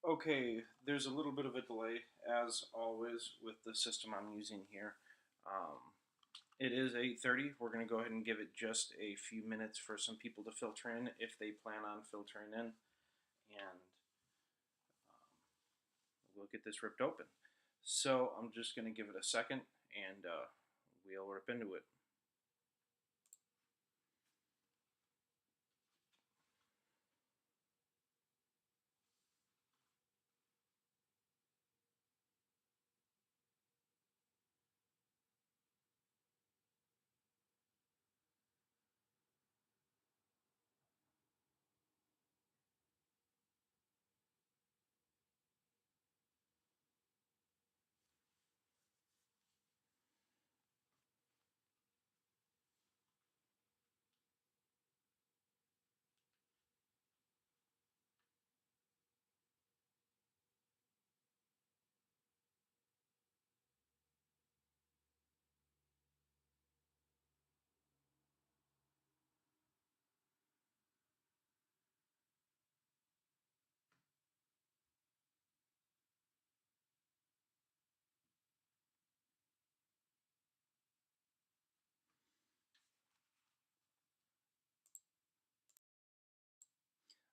Okay, there's a little bit of a delay, as always, with the system I'm using here. Um, it is 8:30. We're going to go ahead and give it just a few minutes for some people to filter in if they plan on filtering in, and we'll get this ripped open. So I'm just going to give it a second, and we'll rip into it.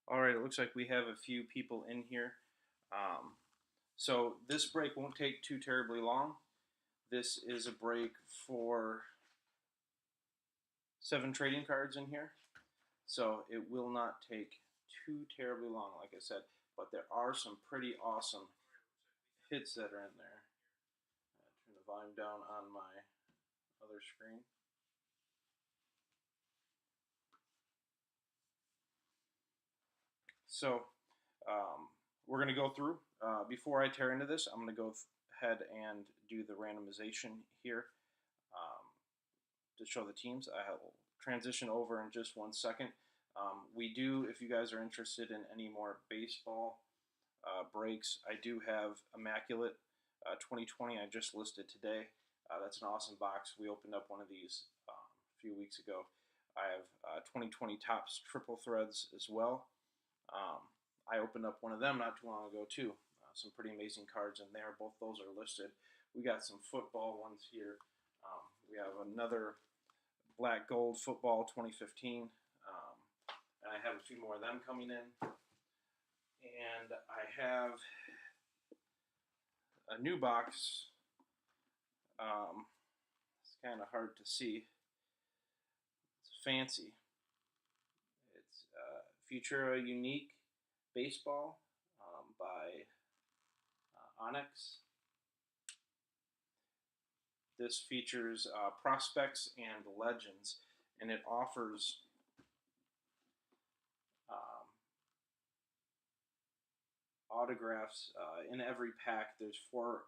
All right, it looks like we have a few people in here. Um, so this break won't take too terribly long. This is a break for 7 trading cards in here. So it will not take too terribly long, like I said, but there are some pretty awesome hits that are in there. Turn the volume down on my other screen. So we're going to go through. Before I tear into this, I'm going to go ahead and do the randomization here to show the teams. I will transition over in just 1 second. We do, if you guys are interested in any more baseball breaks, I do have Immaculate 2020 I just listed today. That's an awesome box. We opened up one of these a few weeks ago. I have 2020 Topps Triple Threads as well. I opened up one of them not too long ago too. Some pretty amazing cards in there. Both those are listed. We got some football ones here. We have another Black Gold Football 2015. And I have a few more of them coming in. And I have a new box. It's kind of hard to see. It's fancy. It's Futura Unique Baseball by Onyx. This features prospects and legends, and it offers autographs in every pack. There's 4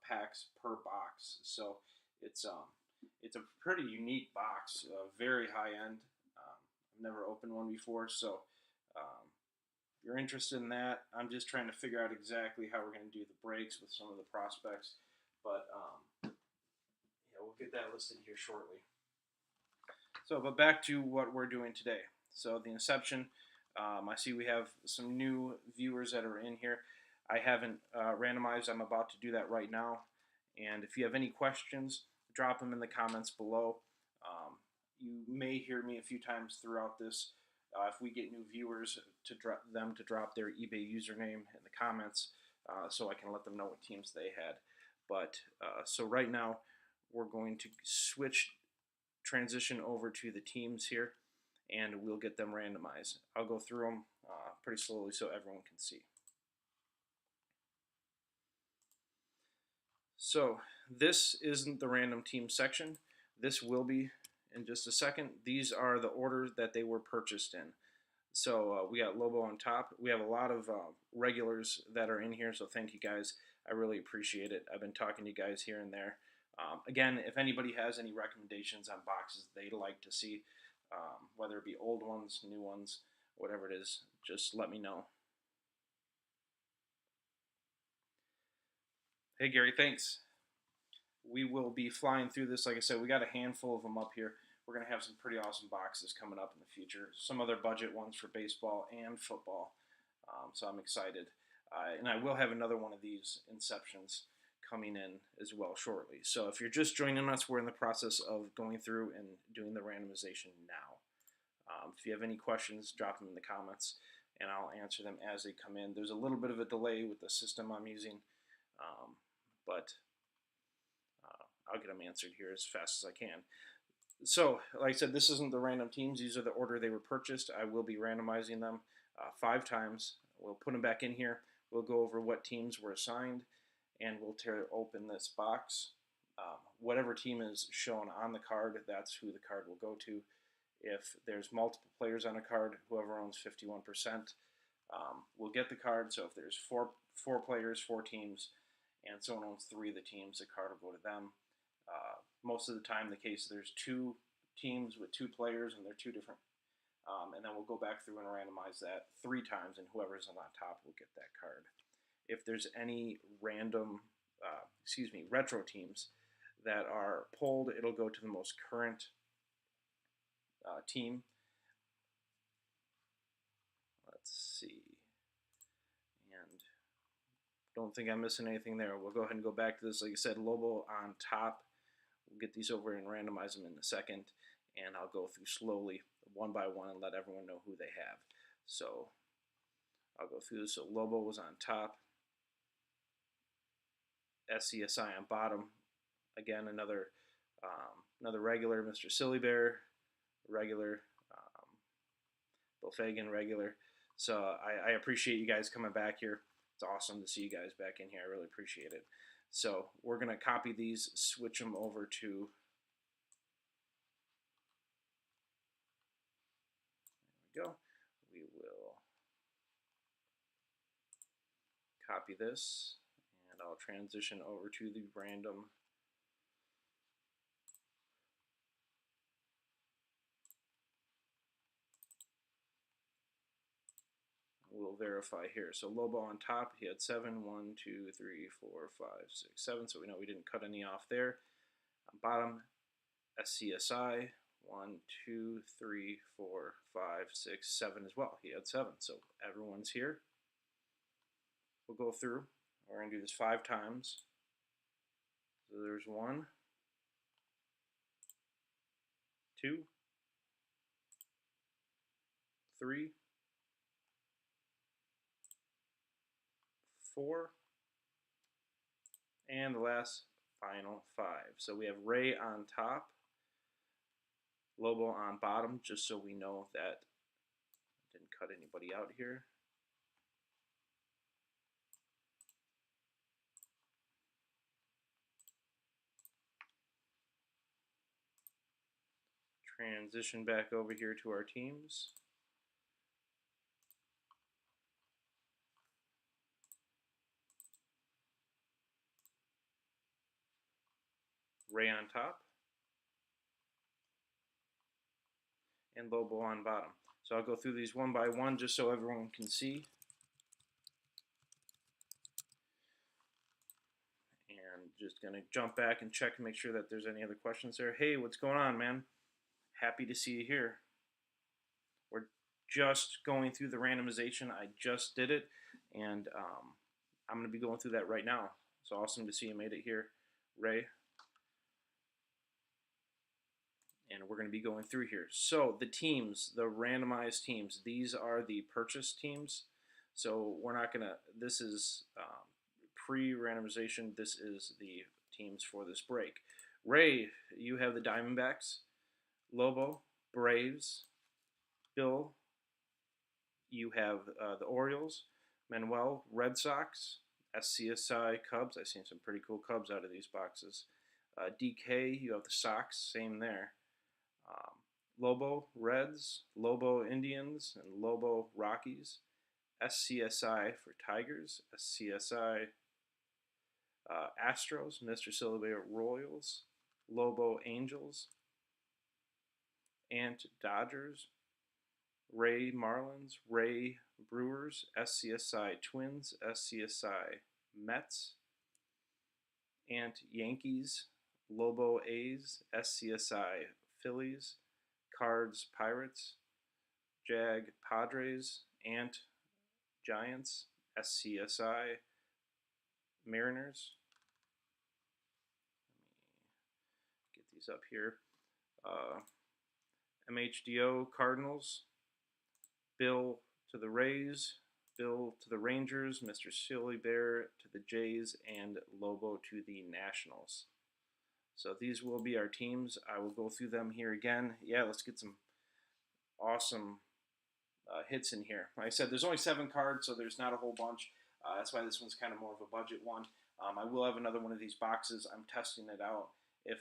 packs per box, so it's a pretty unique box, very high end. I've never opened one before, so if you're interested in that, I'm just trying to figure out exactly how we're going to do the breaks with some of the prospects, but yeah, we'll get that listed here shortly. So, but back to what we're doing today. So the Inception. I see we have some new viewers that are in here. I haven't randomized. I'm about to do that right now. And if you have any questions, drop them in the comments below. You may hear me a few times throughout this. If we get new viewers, to drop their eBay username in the comments, so I can let them know what teams they had. But so right now, we're going to transition over to the teams here, and we'll get them randomized. I'll go through them pretty slowly so everyone can see. So this isn't the random team section. This will be in just a second. These are the orders that they were purchased in. So we got Lobo on top. We have a lot of regulars that are in here, so thank you guys. I really appreciate it. I've been talking to you guys here and there. Again, if anybody has any recommendations on boxes they'd like to see, whether it be old ones, new ones, whatever it is, just let me know. Hey, Gary, thanks. We will be flying through this. Like I said, we got a handful of them up here. We're going to have some pretty awesome boxes coming up in the future. Some other budget ones for baseball and football. So I'm excited. And I will have another one of these Inceptions coming in as well shortly. So if you're just joining us, we're in the process of going through and doing the randomization now. If you have any questions, drop them in the comments, and I'll answer them as they come in. There's a little bit of a delay with the system I'm using, but I'll get them answered here as fast as I can. So, like I said, this isn't the random teams. These are the order they were purchased. I will be randomizing them 5 times. We'll put them back in here. We'll go over what teams were assigned, and we'll tear open this box. Whatever team is shown on the card, that's who the card will go to. If there's multiple players on a card, whoever owns 51% will get the card. So if there's four players, 4 teams, and someone owns 3 of the teams, the card will go to them. Most of the time, the case there's 2 teams with 2 players, and they're 2 different. And then we'll go back through and randomize that 3 times, and whoever's on top will get that card. If there's any random, retro teams that are pulled, it'll go to the most current team. Let's see. And don't think I'm missing anything there. We'll go ahead and go back to this. Like I said, Lobo on top. We'll get these over and randomize them in a second, and I'll go through slowly one by one and let everyone know who they have. So I'll go through this. So Lobo was on top. SCSI on bottom. Again, another regular, Mr. Silly Bear, regular, Bofagin, regular. So I appreciate you guys coming back here. It's awesome to see you guys back in here. I really appreciate it. So we're going to copy these, switch them over to, there we go. We will copy this, and I'll transition over to the random. We'll verify here. So Lobo on top, he had 7, 1, 2, 3, 4, 5, 6, 7. So we know we didn't cut any off there. On bottom, SCSI, 1, 2, 3, 4, 5, 6, 7 as well. He had 7. So everyone's here. We'll go through. We're going to do this 5 times. So there's 1, 2, 3, 4, and the last final 5. So we have Ray on top, Lobo on bottom, just so we know that I didn't cut anybody out here. Transition back over here to our teams. Ray on top, and Lobo on bottom. So I'll go through these one by one just so everyone can see. And just going to jump back and check and make sure that there's any other questions there. Hey, what's going on, man? Happy to see you here. We're just going through the randomization. I just did it, and I'm going to be going through that right now. It's awesome to see you made it here, Ray. And we're going to be going through here. So the teams, the randomized teams, these are the purchase teams. So we're not going to, this is pre-randomization. This is the teams for this break. Ray, you have the Diamondbacks, Lobo, Braves, Bill, you have the Orioles, Manuel, Red Sox, SCSI, Cubs. I've seen some pretty cool Cubs out of these boxes. DK, you have the Sox, same there. Lobo Reds, Lobo Indians, and Lobo Rockies. SCSI for Tigers, SCSI Astros, Mr. Silver Royals, Lobo Angels, Ant Dodgers, Ray Marlins, Ray Brewers, SCSI Twins, SCSI Mets, Ant Yankees, Lobo A's, SCSI Phillies, Cards Pirates, Jag Padres, Ant Giants, SCSI Mariners. Let me get these up here. MHDO Cardinals. Bill to the Rays. Bill to the Rangers. Mr. Silly Bear to the Jays. And Lobo to the Nationals. So these will be our teams. I will go through them here again. Yeah, let's get some awesome hits in here. Like I said, there's only 7 cards, so there's not a whole bunch. That's why this one's kind of more of a budget one. I will have another one of these boxes. I'm testing it out. If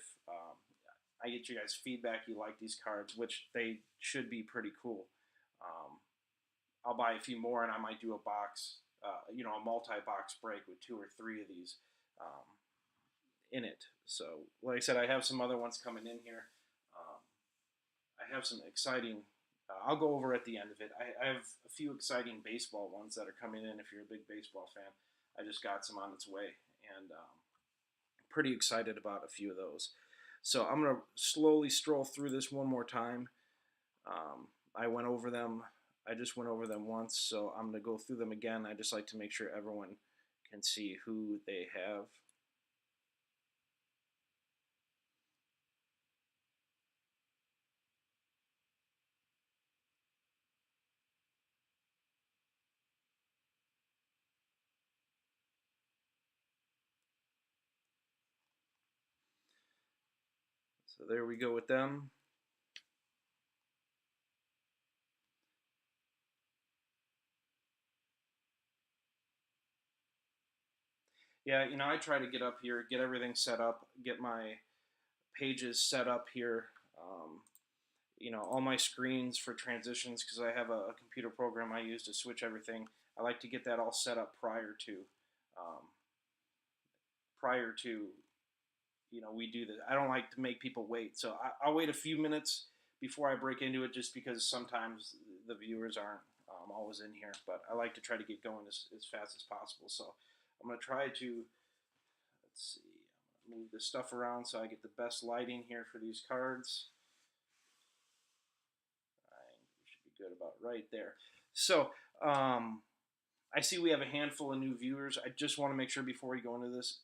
I get you guys feedback, you like these cards, which they should be pretty cool. I'll buy a few more, and I might do a box, a multi-box break with 2 or 3 of these in it. So, like I said, I have some other ones coming in here. I have some exciting. I'll go over at the end of it. I have a few exciting baseball ones that are coming in. If you're a big baseball fan, I just got some on its way, and pretty excited about a few of those. So I'm gonna slowly stroll through this one more time. I went over them. I just went over them once, so I'm gonna go through them again. I just like to make sure everyone can see who they have. So there we go with them. Yeah, I try to get up here, get everything set up, get my pages set up here. All my screens for transitions, because I have a computer program I use to switch everything. I like to get that all set up prior to we do this. I don't like to make people wait, so I'll wait a few minutes before I break into it, just because sometimes the viewers aren't always in here. But I like to try to get going as fast as possible. So I'm going to try to, let's see, I'm going to move this stuff around so I get the best lighting here for these cards. We should be good about right there. So I see we have a handful of new viewers. I just want to make sure before we go into this,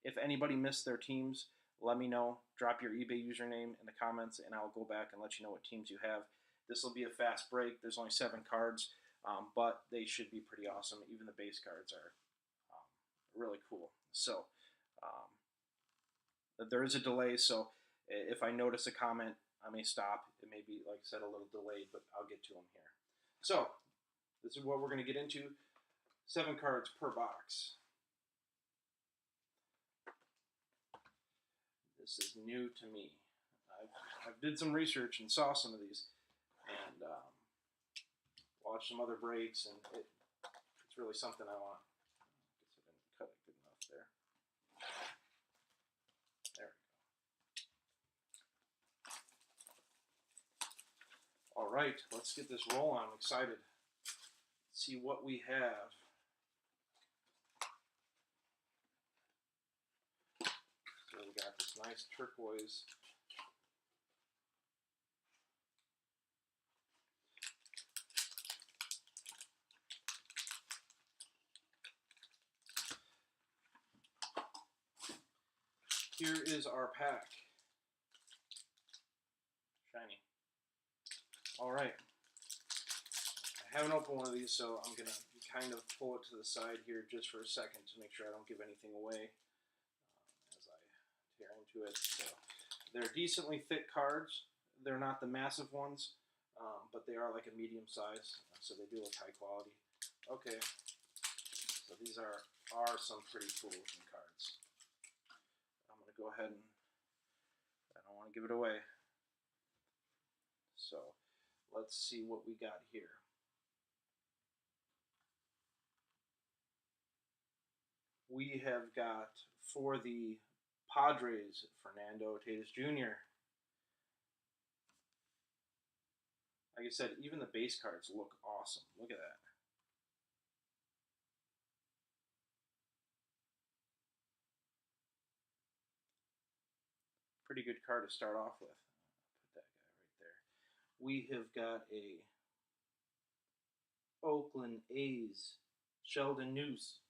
if anybody missed their teams, let me know. Drop your eBay username in the comments, and I'll go back and let you know what teams you have. This will be a fast break. There's only 7 cards, but they should be pretty awesome. Even the base cards are really cool. So there is a delay, so if I notice a comment, I may stop. It may be, like I said, a little delayed, but I'll get to them here. So this is what we're going to get into. 7 cards per box. This is new to me. I've did some research and saw some of these, and watched some other breaks, and it's really something I want. I guess I didn't cut it good enough there. There we go. All right, let's get this rolling. I'm excited. Let's see what we have. So we got this nice turquoise. Here is our pack. Shiny. All right. I haven't opened one of these, so I'm going to kind of pull it to the side here just for a second to make sure I don't give anything away as I tear into it. So they're decently thick cards. They're not the massive ones, but they are like a medium size, so they do look high quality. Okay, so these are some pretty cool looking cards. I'm going to go ahead and, I don't want to give it away. So let's see what we got here. We have got, for the Padres, Fernando Tatis Jr. Like I said, even the base cards look awesome. Look at that. Pretty good card to start off with. Put that guy right there. We have got a Oakland A's Sheldon News.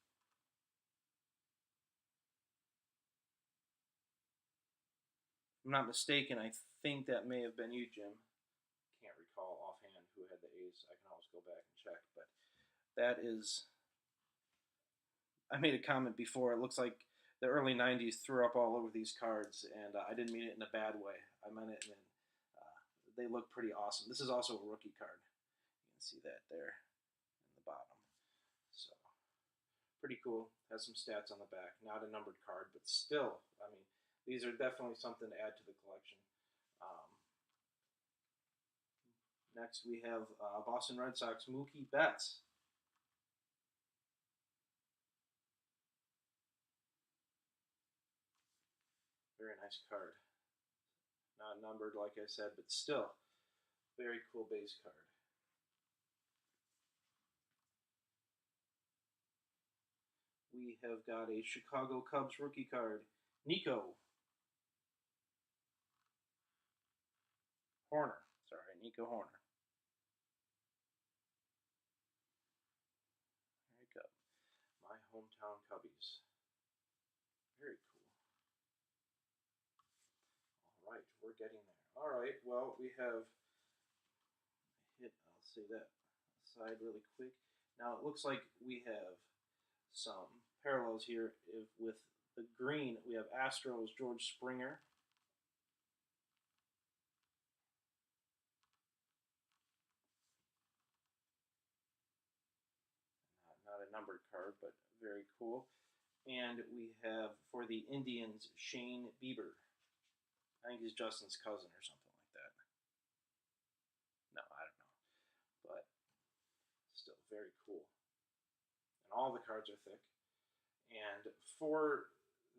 If I'm not mistaken, I think that may have been you, Jim. Can't recall offhand who had the A's. I can always go back and check, but that is. I made a comment before. It looks like the early '90s threw up all over these cards, and I didn't mean it in a bad way. I meant it in. They look pretty awesome. This is also a rookie card. You can see that there in the bottom. So pretty cool. Has some stats on the back. Not a numbered card, but still, I mean, these are definitely something to add to the collection. Um, Next, we have Boston Red Sox Mookie Betts. Very nice card. Not numbered, like I said, but still, very cool base card. We have got a Chicago Cubs rookie card, Nico Horner. Sorry, Nico Horner. There you go. My hometown Cubbies. Very cool. All right, we're getting there. All right, well, we have I'll say that aside really quick. Now, it looks like we have some parallels here with the green. We have Astros George Springer. Not a numbered card, but very cool. And we have for the Indians Shane Bieber. I think he's Justin's cousin or something like that. No, I don't know. But still very cool. And all the cards are thick. And for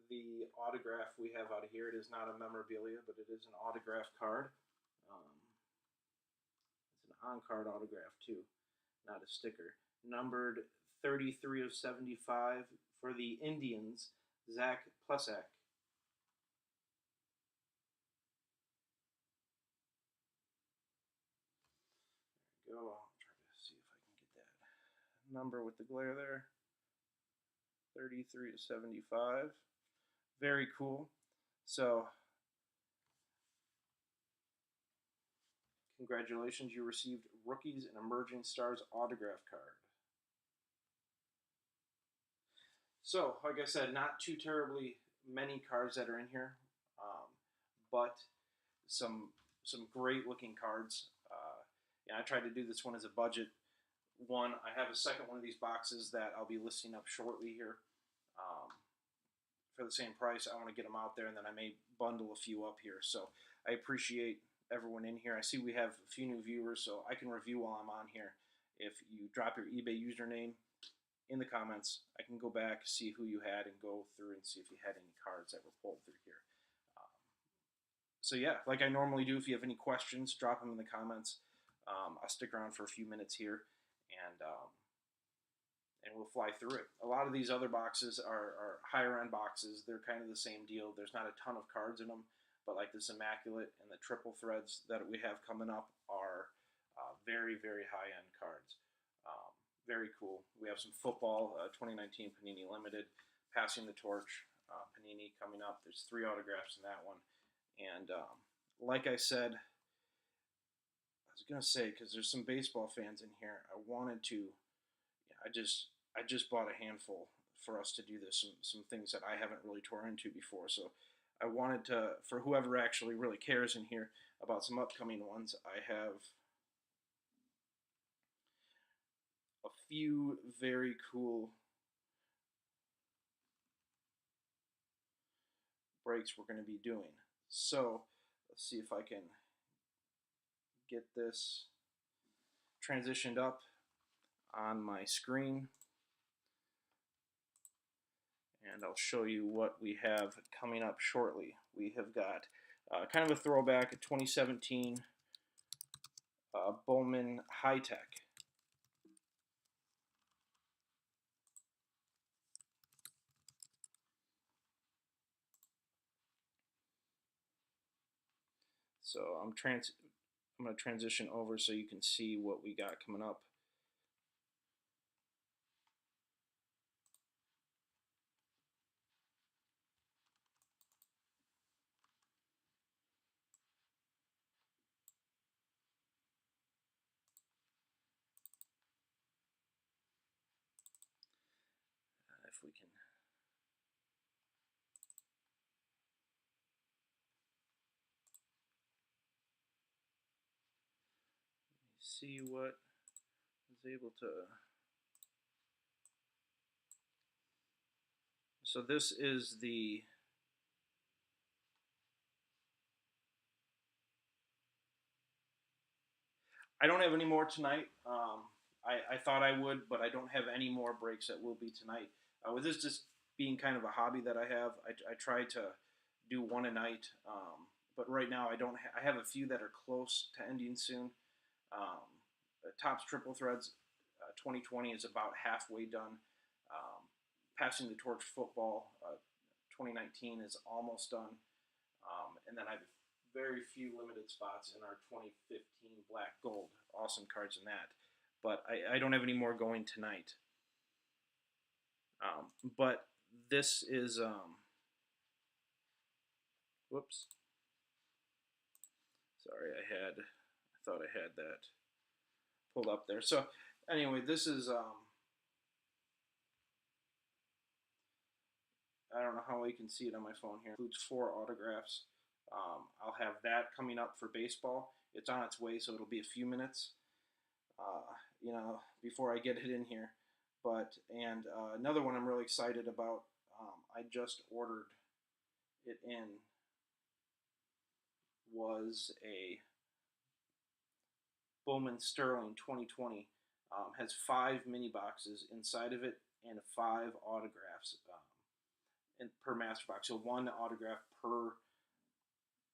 the autograph we have out of here, it is not a memorabilia, but it is an autograph card. It's an on-card autograph too, not a sticker. Numbered 33 of 75 for the Indians, Zach Plesac. There we go. I'll try to see if I can get that number with the glare there. 33 to 75. Very cool. So, congratulations, you received Rookies and Emerging Stars autograph card. So, like I said, not too terribly many cards that are in here, but some great looking cards. I tried to do this one as a budget one. I have a second one of these boxes that I'll be listing up shortly here. For the same price, I want to get them out there, and then I may bundle a few up here. So I appreciate everyone in here. I see we have a few new viewers, so I can review while I'm on here. If you drop your eBay username in the comments, I can go back, see who you had, and go through and see if you had any cards that were pulled through here. So yeah, like I normally do, if you have any questions, drop them in the comments. I'll stick around for a few minutes here, and we'll fly through it. A lot of these other boxes are higher end boxes. They're kind of the same deal. There's not a ton of cards in them, but like this Immaculate and the triple threads that we have coming up are very, very high end cards. Very cool. We have some football, 2019 Panini Limited, Passing the Torch, Panini coming up. There's 3 autographs in that one. And like I said, I was going to say, because there's some baseball fans in here, I wanted to, I just bought a handful for us to do this, some things that I haven't really tore into before. So I wanted to, for whoever actually really cares in here about some upcoming ones, I have a few very cool breaks we're going to be doing. So let's see if I can get this transitioned up on my screen, and I'll show you what we have coming up shortly. We have got kind of a throwback, a 2017 Bowman High Tech. So I'm going to transition over so you can see what we got coming up. if we can see what is able to. So this is the I don't have any more tonight. I thought I would, but I don't have any more breaks that will be tonight. With this just being kind of a hobby that I have, I try to do one a night. But right now I don't. I have a few that are close to ending soon. The Topps Triple Threads 2020 is about halfway done. Passing the Torch Football 2019 is almost done. And then I have very few limited spots in our 2015 Black Gold. Awesome cards in that. But I don't have any more going tonight. But this is, whoops. Sorry, I thought I had that pulled up there. So anyway, this is, I don't know how you can see it on my phone here. It includes 4 autographs. I'll have that coming up for baseball. It's on its way, so it'll be a few minutes, before I get it in here. But another one I'm really excited about. I just ordered it in. Was a Bowman Sterling 2020. Has 5 mini boxes inside of it and 5 autographs per master box. So 1 autograph per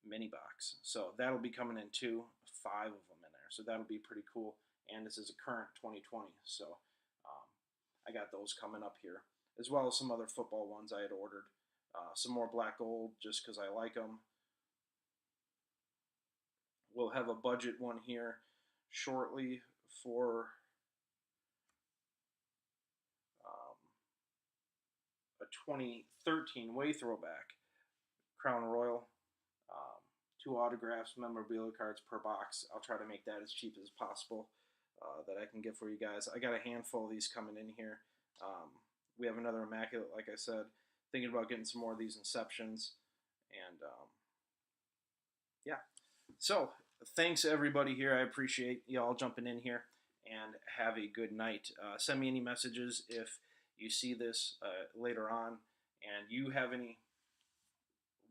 mini box. So that'll be coming in too. 5 of them in there. So that'll be pretty cool. And this is a current 2020. So I got those coming up here, as well as some other football ones I had ordered. Some more Black Gold just because I like them. We'll have a budget one here shortly for a 2013 Way Throwback Crown Royal. 2 autographs, memorabilia cards per box. I'll try to make that as cheap as possible that I can get for you guys. I got a handful of these coming in here. We have another Immaculate, like I said. Thinking about getting some more of these Inceptions. And yeah. So, thanks everybody here. I appreciate y'all jumping in here. And have a good night. Send me any messages if you see this later on. And you have any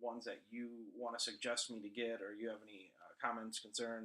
ones that you want to suggest me to get, or you have any comments, concerns.